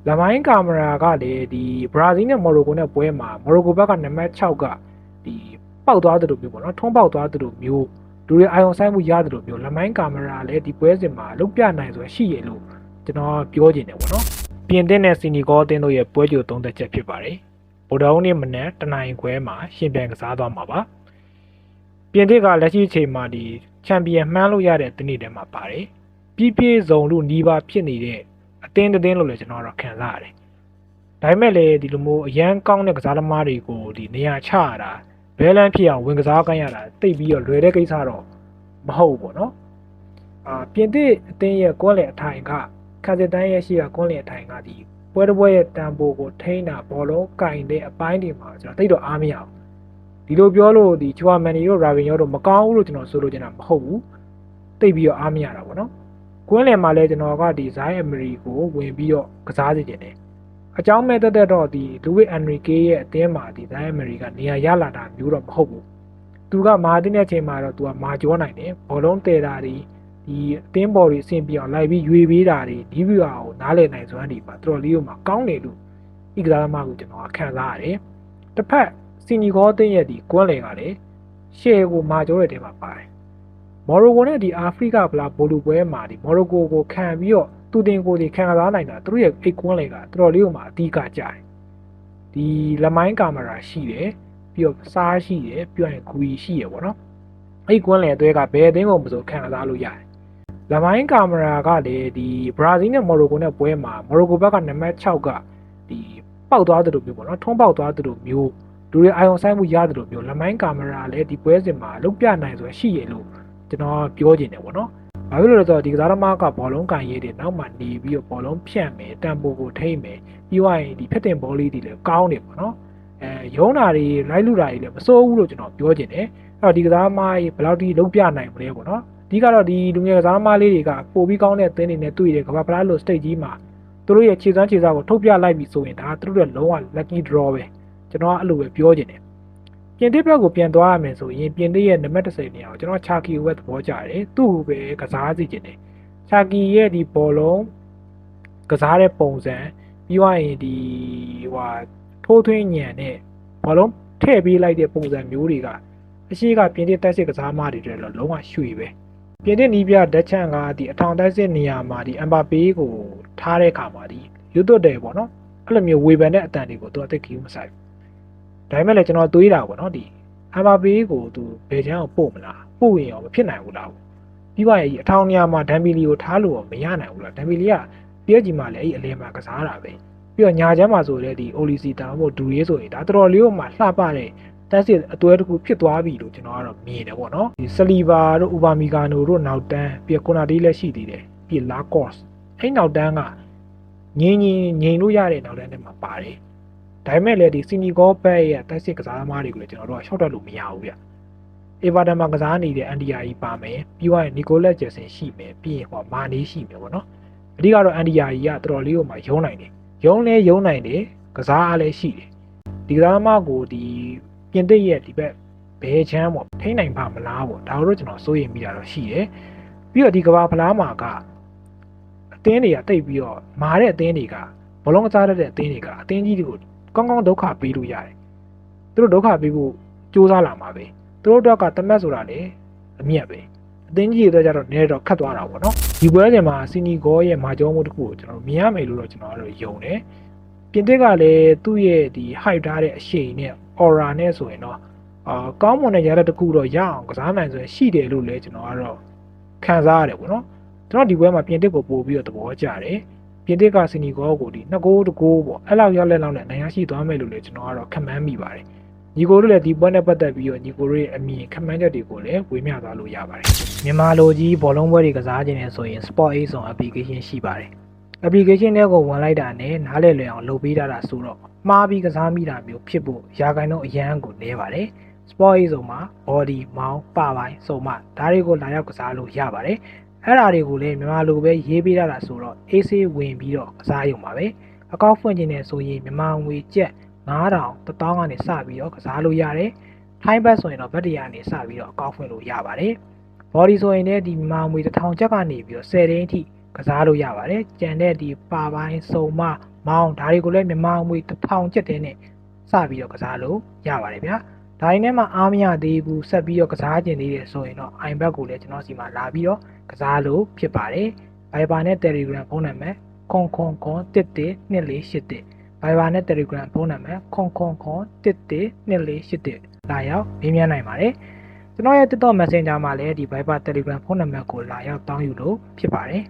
လမိုင်းကာမရာကလေဒီဘရာဇီးနဲ့မော်ရိုကိုနဲ့ပွဲမှာမော်ရိုကိုဘက်ကနံပါတ်6ကဒီပေါက်သွားတယ်လို့ပြောပေါ့နော်ထုံးပေါက်သွားတယ်လို့မျိုးလူတွေအာရုံစိုက်မှုရတယ်လို့မျိုးလမိုင်းကာမရာလည်းဒီပွဲစဉ်မှာလုတ်ပြနိုင်ဆိုရှိရလို့ကျွန်တော်ပြောချင်တယ်ပေါ့နော်ပြင်သစ်နဲ့စီနီဂေါအသင်းတို့ရဲ့ပွဲကြိုသုံးသက်ချက်ဖြစ်ပါတယ်ဗိုလ်တော်နေ့မနက်တနိုင်ခွဲမှာရှင်ပြိုင်ကစားသွားမှာပါပြင်သစ်ကလက်ရှိအချိန်မှာဒီချန်ပီယံမှန်းလို့ရတဲ့တနည်းတည်းမှာပါတယ်ပြည့်စုံလို့နီးပါးဖြစ်နေတဲ့အသင်းလို့လည်းကျွန်တော်တော့ခံစားရတယ်ဒါပေမဲ့လည်းဒီလိုမျိုးအရန်ကောင်းတဲ့ကစားသမားတွေကိုဒီနေရာချရတာဘဲလန်းဖြစ်အောင်ဝင်ကစားခိုင်းရတာတိတ်ပြီးတော့လွယ်တဲ့ကိစ္စတော့မဟုတ်ဘူးပေါ့နော်ပြင်သစ်အသင်းရဲ့ကွန်းလေအထိုင်ကခါစစ်တန်းရဲ့ရှိကကွန်းလေအထိုင်ကဒီပွဲတစ်ပွဲရဲ့တန်ဖိုးကိုထိန်းတာဘောလုံးကင်တဲ့အပိုင်းတွေမှာကျွန်တော်တိတ်တော့အားမရဘူးဒီလိုပြောလို့ဒီချွာမန်နီတို့ရာဗင်ယောတို့မကောင်းဘူးလို့ကျွန်တော်ဆိုလိုချင်တာမဟုတ်ဘူးတိတ်ပြီးတော့အားမရတာပေါ့နော်ကွင်းလယ်မှာလည်းကျွန်တော်ကဒီဇိုင်းအမရီကိုဝင်ပြီးတော့ကစားစီခြင်းတယ်အကြောင်းမဲ့တက်တော့ဒီလူဝစ်အန်ရီကေရဲ့အသင်းမှာဒီဇိုင်းအမရီကနေရာရလာတာမျိုးတော့မဟုတ်ဘူးသူကမာတင်တဲ့အချိန်မှာတော့သူကမာကျော်နိုင်တယ်ဘောလုံးတဲတာဒီအသင်းပေါ်တွေအဆင်ပြေအောင်လိုက်ပြီးရွေပေးတာဒီဗီဒီယိုကိုနားလည်နိုင်စွမ်းဒီပါတော်တော်လေးကိုမှကောင်းတယ်လို့ဤကစားသမားကိုကျွန်တော်ခံစားရတယ်တစ်ဖက်စီနီဂေါအသင်းရဲ့ဒီကွင်းလယ်ကလည်းရှယ်ကိုမာကျော်တဲ့တဲမှာပါတယ်မော်ရိုကိုနဲ့ဒီအာဖရိကဗလာဘိုလူပွဲမှာဒီမော်ရိုကိုကိုခံပြီးတော့သူတင်ကိုဒီခံစားနိုင်တာသူတို့ရဲ့အိတ်ကွန်းလေကတော်တော်လေးကိုမှအဓိကကြတယ်ဒီလမိုင်းကာမရာရှိတယ်ပြီးတော့စားရှိတယ်ပြီးတော့ဂူရီရှိရပေါ့နော်အိတ်ကွန်းလေအတွဲကဘယ်အသင်းကိုမဆိုခံစားလို့ရတယ်လမိုင်းကာမရာကလည်းဒီဘရာဇီးနဲ့မော်ရိုကိုနဲ့ပွဲမှာမော်ရိုကိုဘက်ကနံပါတ်6ကဒီပေါက်သွားတယ်လို့ပြောပေါ့နော်ထုံးပေါက်သွားတယ်လို့မျိုးလူတွေအာရုံစိုက်မှုရတယ်လို့မျိုးလမိုင်းကာမရာလည်းဒီပွဲစဉ်မှာလုတ်ပြနိုင်ဆိုရှိရလို့ကျွန်တော်ပြောချင်တယ်ပေါ့နော်။ဘာဖြစ်လို့လဲဆိုတော့ဒီကစားသမားကဘောလုံးကန်ရေးတွေနောက်မှနေပြီးတော့ဘောလုံးဖြန့်မယ်တန်ပိုကိုထိမ့်မယ်ပြီးသွားရင်ဒီဖက်တင်ဘောလေးတွေလည်းကောင်းတယ်ပေါ့နော်။ရုံးတာတွေလိုက်လူတာတွေလည်းမစိုးဘူးလို့ကျွန်တော်ပြောချင်တယ်။အဲ့တော့ဒီကစားသမားကြီးဘယ်လောက်ထိလုံးပြနိုင်မလဲပေါ့နော်။အဓိကတော့ဒီလူငယ်ကစားသမားလေးတွေကပိုပြီးကောင်းတဲ့အသင်းတွေနဲ့တွေ့ရတဲ့ကမ္ဘာဖလားလို stage ကြီးမှာသူတို့ရဲ့ခြေစွမ်းခြေစားကိုထုတ်ပြလိုက်ပြီဆိုရင်ဒါသူတို့ရဲ့လုံးဝ lucky draw ပဲ။ကျွန်တော်အဲ့လိုပဲပြောချင်တယ်။ပြင်သစ်ဘက်ကိုပြန်သွားရမယ်ဆိုရင်ပြင်သစ်ရဲ့နံပါတ်30နေရာကိုကျွန်တော်ချာကီကိုပဲသဘောကျတယ်သူ့ကိုပဲကစားစီခြင်းတယ်ချာကီရဲ့ဒီဘောလုံးကစားတဲ့ပုံစံပြီးသွားရင်ဒီထိုးထွင်းညံတဲ့ဘောလုံးထည့်ပေးလိုက်တဲ့ပုံစံမျိုးတွေကအရှိကပြင်သစ်တိုက်စစ်ကစားမတွေတဲ့လုံးဝရွှေပဲပြင်သစ်နီးပြဓာတ်ချန်ကဒီအထောင်တိုက်စစ်နေရာမှာဒီအမ်ဘာပေးကိုထားတဲ့အခါမှာဒီရွတ်သွတ်တယ်ပေါ့နော်အဲ့လိုမျိုးဝေဖန်တဲ့အတန်တွေကိုသူအသက်ကြီးမဆိုင်ဒါပေမဲ့လည်းကျွန်တော်တွေးတာပေါ့နော်ဒီအမ်ဘာပေးကိုသူဘယ်ချမ်းကိုပို့မလားပို့ရင်ရောမဖြစ်နိုင်ဘူးလားပြီးပါရဲ့အထောင်နေရာမှာဒမ်ဘီလီကိုထားလို့မရနိုင်ဘူးလားဒမ်ဘီလီကPSGမှာလည်းအဲ့အလဲမှာကစားတာပဲပြီးတော့ညာချမ်းမှာဆိုလည်းဒီအိုလီစီတာမို့ဒူရေးဆိုရင်ဒါတော်တော်လေးကိုမှလှပတဲ့တက်စစ်အသွဲတစ်ခုဖြစ်သွားပြီလို့ကျွန်တော်ကတော့မြင်တယ်ပေါ့နော်ဒီဆလီဗာတို့ဥပါမီဂါနိုတို့နောက်တန်းပြီးကွန်နာတီးလည်းရှိသေးတယ်ပြီးလာကော့စ်အဲ့နောက်တန်းကငိမ့်လို့ရတဲ့နောက်တန်းထဲမှာပါတယ်ဒါပေမဲ့လည်းဒီစီနီဂေါဘက်ရဲ့တက်စစ်ကစားသမားတွေကိုလည်းကျွန်တော်တို့ကရှော့တက်လို့မရဘူးဗျအေဗာတန်မှာကစားနေတဲ့အန်ဒီယာကြီးပါမယ်ပြီးတော့နီကိုလက်ဂျက်ဆန်ရှိမယ်ပြီးရင်မာနီးရှိမယ်ပေါ့နော်အဓိကတော့အန်ဒီယာကြီးကတော်တော်လေးကိုမှရုံးနိုင်တယ်ရုံးနိုင်တယ်ကစားအားလည်းရှိတယ်ဒီကစားသမားကိုဒီပြင်သစ်ရဲ့ဒီဘက်ဘဲချမ်းပေါ့ထိန်းနိုင်ပါမလားပေါ့ဒါတို့ကျွန်တော်စိုးရိမ်မိတာတော့ရှိတယ်ပြီးတော့ဒီကဘာဖလားမှာကအသင်းတွေကတိတ်ပြီးတော့မာတဲ့အသင်းတွေကဘလုံးကစားတတ်တဲ့အသင်းတွေကအသင်းကြီးတွေကိုကောင်းကောင်းဒုက္ခပေးလို့ရတယ်သူတို့ဒုက္ခပေးဖို့စူးစမ်းလာမှာပဲသူတို့တော့ကတမက်ဆိုတာလေအမြတ်ပဲအသင်းကြီးတွေတော့ကြတော့နည်းတော့ခတ်သွားတာပေါ့နော်ဒီပွဲစဉ်မှာစီနီဂေါရဲ့မာကျောမှုတစ်ခုကိုကျွန်တော်မြင်ရမယ်လို့တော့ကျွန်တော်တို့ယုံတယ်ပြင်သစ်ကလည်းသူ့ရဲ့ဒီ hype ထားတဲ့အရှိန်နဲ့ aura နဲ့ဆိုရင်တော့ကောင်းမွန်တဲ့ရတဲ့တစ်ခုတော့ရအောင်ကစားနိုင်ဆိုရင်ရှိတယ်လို့လည်းကျွန်တော်ကတော့ခံစားရတယ်ပေါ့နော်ကျွန်တော်ဒီပွဲမှာပြင်သစ်ကိုပို့ပြီးတော့သဘောကျတယ်ပြင်သစ်ကစီနီဂေါကိုဒီ2ဂိုးပေါ့အဲ့လောက်ရောက်လက်လောက်နဲ့နိုင်ရရှိသွားမယ်လို့လည်းကျွန်တော်ကတော့ခန့်မှန်းမိပါတယ်ညီကိုတို့လည်းဒီပွဲနဲ့ပတ်သက်ပြီးတော့ညီကိုတို့ရဲ့အမြင်ခန့်မှန်းချက်တွေကိုလည်းဝေမျှသွားလို့ရပါတယ်မြန်မာလိုကြီးဘောလုံးပွဲတွေကစားခြင်းနဲ့ဆိုရင် Sport Ace ဆောင် application ရှိပါတယ် application တွေကိုဝင်လိုက်တာနဲ့နားလည်လွယ်အောင်လုပ်ပေးတာဆိုတော့မှားပြီးကစားမိတာမျိုးဖြစ်ဖို့ရာခိုင်နှုန်းအရန်ကိုနည်းပါတယ် Sport Ace ဆောင်မှာ body မောင်းပပိုင်းစုံမဒါတွေကိုလာရောက်ကစားလို့ရပါတယ်အဲ့ဓာတွေကိုလည်းမြန်မာလိုပဲရေးပေးတာဆိုတော့ AC ဝင်ပြီးတော့ကစားရုံပါပဲအကောက်ဖွင့်ခြင်းနဲ့ဆိုရင်မြန်မာငွေကျပ်9000 1000ကနေစပြီးတော့ကစားလို့ရတယ်ထိုင်းဘတ်ဆိုရင်တော့ဘတ်တရားကနေစပြီးတော့အကောက်ဖွင့်လို့ရပါတယ် body ဆိုရင်လည်းဒီမြန်မာငွေ1000ကျပ်ကနေပြီးတော့10သိန်းအထိကစားလို့ရပါတယ်ကြံတဲ့ဒီပါပိုင်းစုံမ မောင်းဒါတွေကိုလည်းမြန်မာငွေ1000ကျပ်တဲ့နဲ့စပြီးတော့ကစားလို့ရပါတယ်ဗျာဒါရင်းထဲမှာအားမရသေးဘူးဆက်ပြီးတော့ကစားကျင်သေးတယ်ဆိုရင်တော့ iBet ကိုလည်းကျွန်တော်စီမှာလာပြီးတော့ကစားလို့ဖြစ်ပါတယ် Viber နဲ့ Telegram ဖုန်းနံပါတ်0011112481 Viber နဲ့ Telegram ဖုန်းနံပါတ်0011112481လာရောက်မေးမြန်းနိုင်ပါတယ်ကျွန်တော်ရဲ့ TikTok Messenger မှာလည်းဒီ Viber Telegram ဖုန်းနံပါတ်ကိုလာရောက်တောင်းယူလို့ဖြစ်ပါတယ်